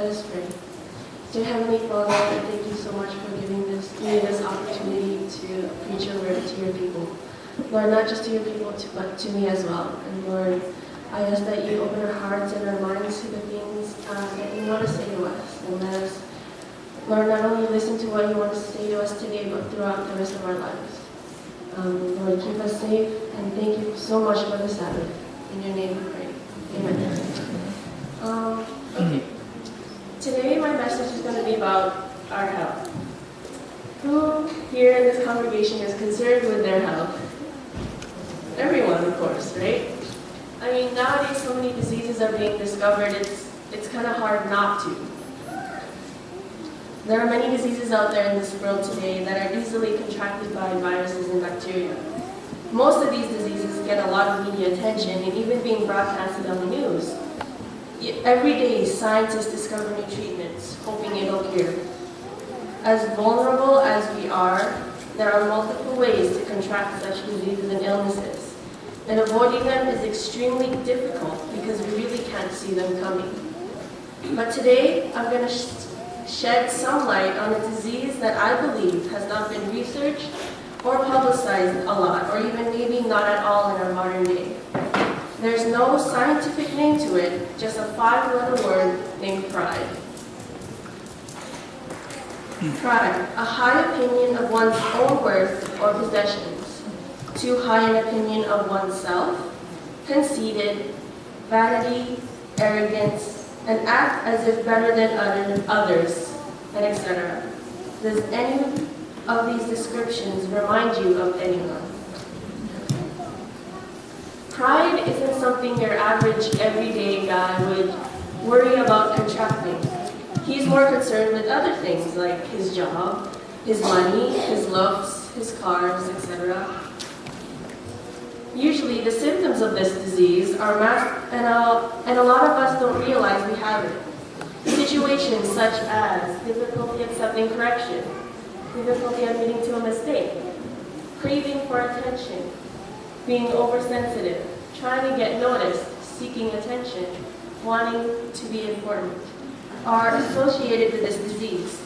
Let us pray. Dear Heavenly Father, thank you so much for giving me this opportunity to preach your word to your people. Lord, not just to your people, but to me as well. And Lord, I ask that you open our hearts and our minds to the things that you want to say to us. And let us, Lord, not only listen to what you want to say to us today, but throughout the rest of our lives. Lord, keep us safe, and thank you so much for the Sabbath. In your name we pray. Amen. Okay. Today my message is going to be about our health. Who here in this congregation is concerned with their health? Everyone, of course, right? I mean, nowadays so many diseases are being discovered, it's kind of hard not to. There are many diseases out there in this world today that are easily contracted by viruses and bacteria. Most of these diseases get a lot of media attention and even being broadcasted on the news. Yet every day, scientists discover new treatments, hoping it'll cure. As vulnerable as we are, there are multiple ways to contract such diseases and illnesses. And avoiding them is extremely difficult because we really can't see them coming. But today, I'm going to shed some light on a disease that I believe has not been researched or publicized a lot, or even maybe not at all in our modern day. There's no scientific name to it, just a 5-letter word named pride. Pride, a high opinion of one's own worth or possessions, too high an opinion of oneself, conceited, vanity, arrogance, and act as if better than others, and etc. Does any of these descriptions remind you of anyone? Pride isn't something your average everyday guy would worry about contracting. He's more concerned with other things like his job, his money, his looks, his cars, etc. Usually the symptoms of this disease are masked, and a lot of us don't realize we have it. Situations such as difficulty accepting correction, difficulty admitting to a mistake, craving for attention, being oversensitive, trying to get noticed, seeking attention, wanting to be important, are associated with this disease.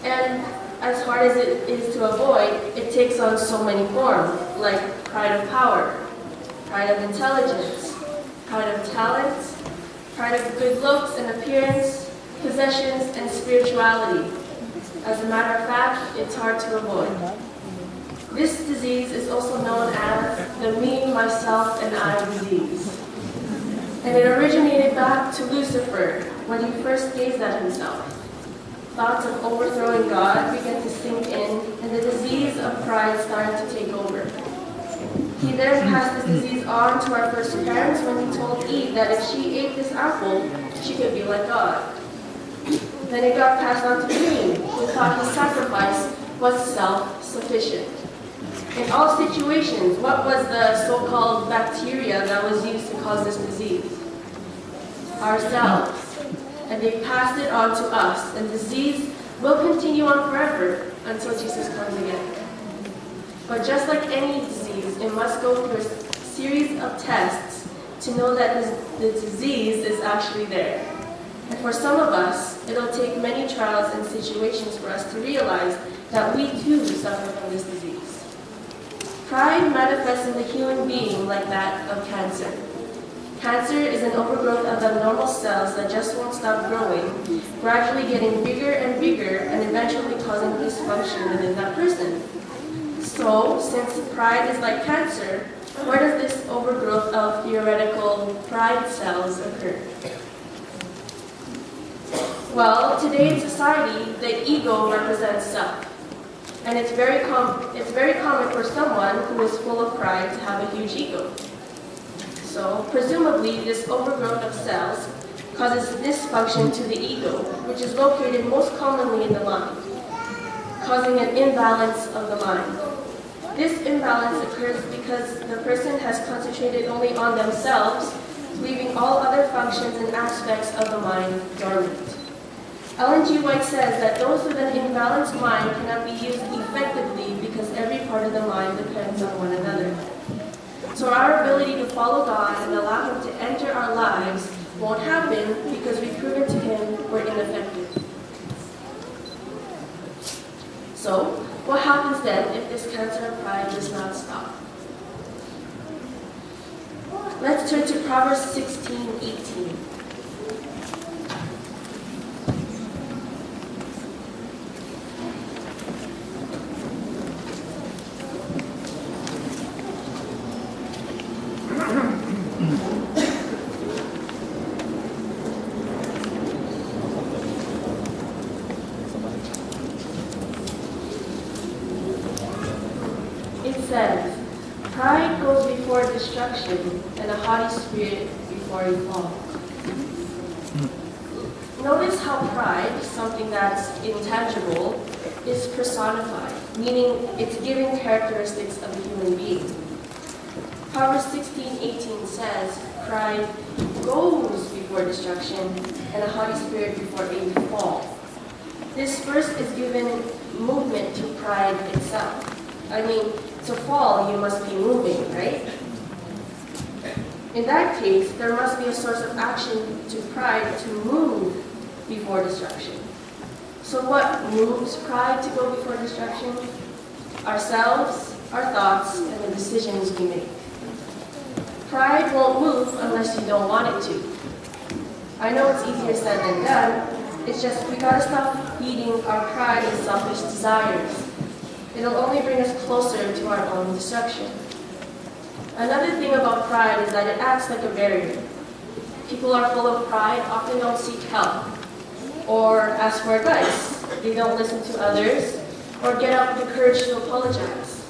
And as hard as it is to avoid, it takes on so many forms, like pride of power, pride of intelligence, pride of talent, pride of good looks and appearance, possessions, and spirituality. As a matter of fact, it's hard to avoid. This disease is also known as the me, myself, and I disease. And it originated back to Lucifer when he first gazed at himself. Thoughts of overthrowing God began to sink in, and the disease of pride started to take over. He then passed this disease on to our first parents when he told Eve that if she ate this apple, she could be like God. Then it got passed on to Cain, who thought his sacrifice was self-sufficient. In all situations, what was the so-called bacteria that was used to cause this disease? Ourselves. And they passed it on to us, and disease will continue on forever until Jesus comes again. But just like any disease, it must go through a series of tests to know that the disease is actually there. And for some of us, it'll take many trials and situations for us to realize that we too suffer from this disease. Pride manifests in the human being like that of cancer. Cancer is an overgrowth of abnormal cells that just won't stop growing, gradually getting bigger and bigger, and eventually causing dysfunction within that person. So, since pride is like cancer, where does this overgrowth of theoretical pride cells occur? Well, today in society, the ego represents self. And it's very common for someone who is full of pride to have a huge ego. So, presumably, this overgrowth of cells causes dysfunction to the ego, which is located most commonly in the mind, causing an imbalance of the mind. This imbalance occurs because the person has concentrated only on themselves, leaving all other functions and aspects of the mind dormant. Ellen G. White says that those with an imbalanced mind cannot be used effectively because every part of the mind depends on one another. So our ability to follow God and allow Him to enter our lives won't happen because we've proven to Him we're ineffective. So, what happens then if this cancer of pride does not stop? Let's turn to Proverbs 16:18. It says, "Pride goes before destruction, and a haughty spirit before a fall." Notice how pride, something that's intangible, is personified, meaning it's given characteristics of a human being. Proverbs 16:18 says, "Pride goes before destruction, and a haughty spirit before a fall." This verse is given movement to pride itself. I mean, to fall, you must be moving, right? In that case, there must be a source of action to pride to move before destruction. So what moves pride to go before destruction? Ourselves, our thoughts, and the decisions we make. Pride won't move unless you don't want it to. I know it's easier said than done. It's just we gotta stop feeding our pride and selfish desires. It'll only bring us closer to our own destruction. Another thing about pride is that it acts like a barrier. People are full of pride often don't seek help or ask for advice. They don't listen to others or get up the courage to apologize.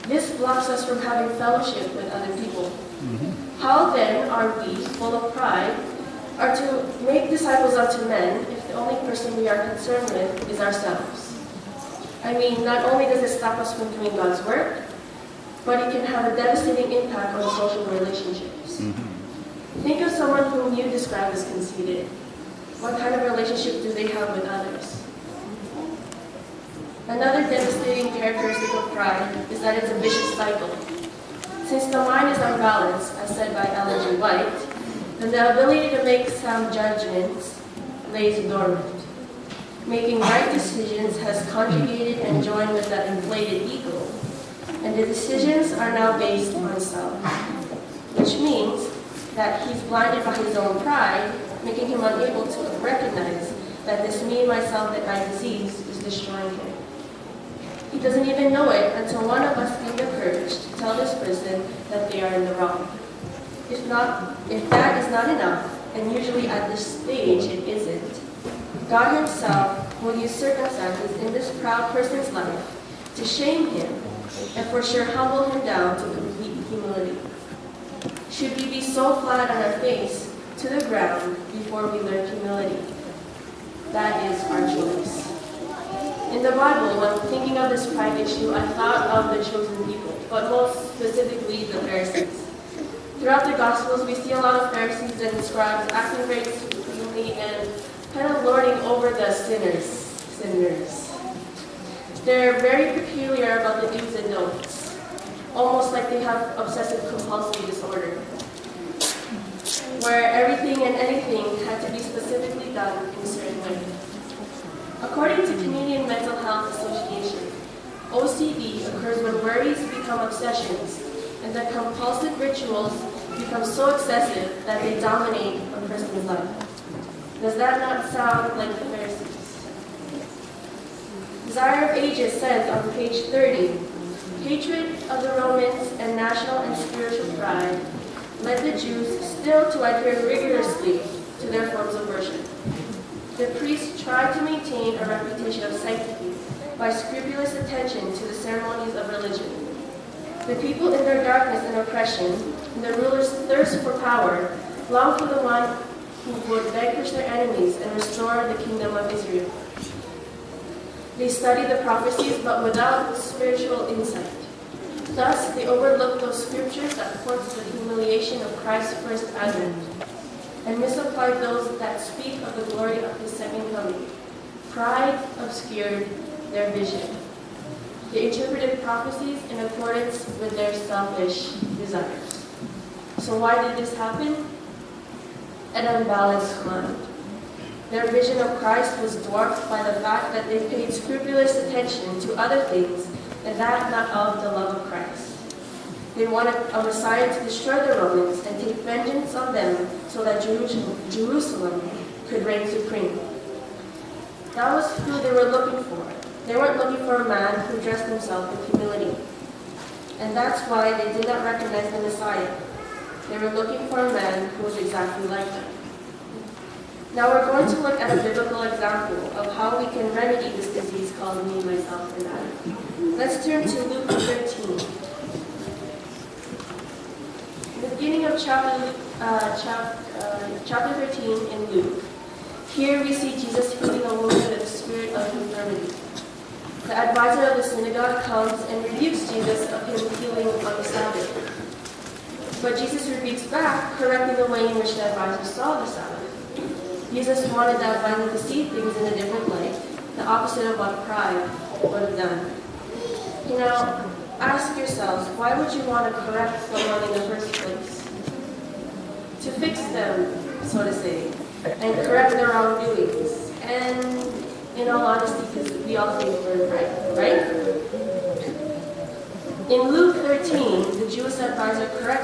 This blocks us from having fellowship with other people. How then are we, full of pride, are to make disciples unto men if the only person we are concerned with is ourselves? I mean, not only does it stop us from doing God's work, but it can have a devastating impact on social relationships. Think of someone whom you describe as conceited. What kind of relationship do they have with others? Another devastating characteristic of pride is that it's a vicious cycle. Since the mind is unbalanced, as said by Ellen G. White, then the ability to make sound judgments lays dormant. Making right decisions has conjugated and joined with that inflated ego, and the decisions are now based on self, which means that he's blinded by his own pride, making him unable to recognize that this me, myself, and I disease is destroying him. He doesn't even know it until one of us gains the courage to tell this person that they are in the wrong. If that is not enough, and usually at this stage it isn't, God himself will use circumstances in this proud person's life to shame him and for sure humble him down to complete humility. Should we be so flat on our face to the ground before we learn humility? That is our choice. In the Bible, when thinking of this pride issue, I thought of the chosen people, but most specifically the Pharisees. Throughout the Gospels, we see a lot of Pharisees and scribes acting very supremely and kind of lording over the sinners. They're very peculiar about the do's and don'ts, almost like they have obsessive compulsive disorder, where everything and anything had to be specifically done in a certain way. According to Canadian Mental Health Association, OCD occurs when worries become obsessions and the compulsive rituals become so excessive that they dominate a person's life. Does that not sound like the Pharisees? Desire of Ages says on page 30, hatred of the Romans and national and spiritual pride led the Jews still to adhere rigorously to their forms of worship. The priests tried to maintain a reputation of sanctity by scrupulous attention to the ceremonies of religion. The people in their darkness and oppression, and the rulers' thirst for power, longed for the one who would vanquish their enemies and restore the kingdom of Israel. They studied the prophecies, but without spiritual insight. Thus, they overlooked those scriptures that point to the humiliation of Christ's first advent, and misapplied those that speak of the glory of his second coming. Pride obscured their vision. They interpreted prophecies in accordance with their selfish desires. So why did this happen? An unbalanced mind. Their vision of Christ was dwarfed by the fact that they paid scrupulous attention to other things and that not of the love of Christ. They wanted a Messiah to destroy the Romans and take vengeance on them so that Jerusalem could reign supreme. That was who they were looking for. They weren't looking for a man who dressed himself with humility. And that's why they did not recognize the Messiah. They were looking for a man who was exactly like them. Now we're going to look at a biblical example of how we can remedy this disease called me, myself, and I. Let's turn to Luke 13. In the beginning of chapter 13 in Luke, here we see Jesus healing a woman with a spirit of infirmity. The advisor of the synagogue comes and rebukes Jesus of him healing on the Sabbath. But Jesus rebukes back, correcting the way in which the advisor saw the Sabbath. Jesus wanted the advisor to see things in a different light, the opposite of what pride would have done. You know, ask yourselves, why would you want to correct someone in the first place? To fix them, so to say, and correct their wrongdoings. And in all honesty, because we all think we're right? In Luke 13, the Jewish advisor corrects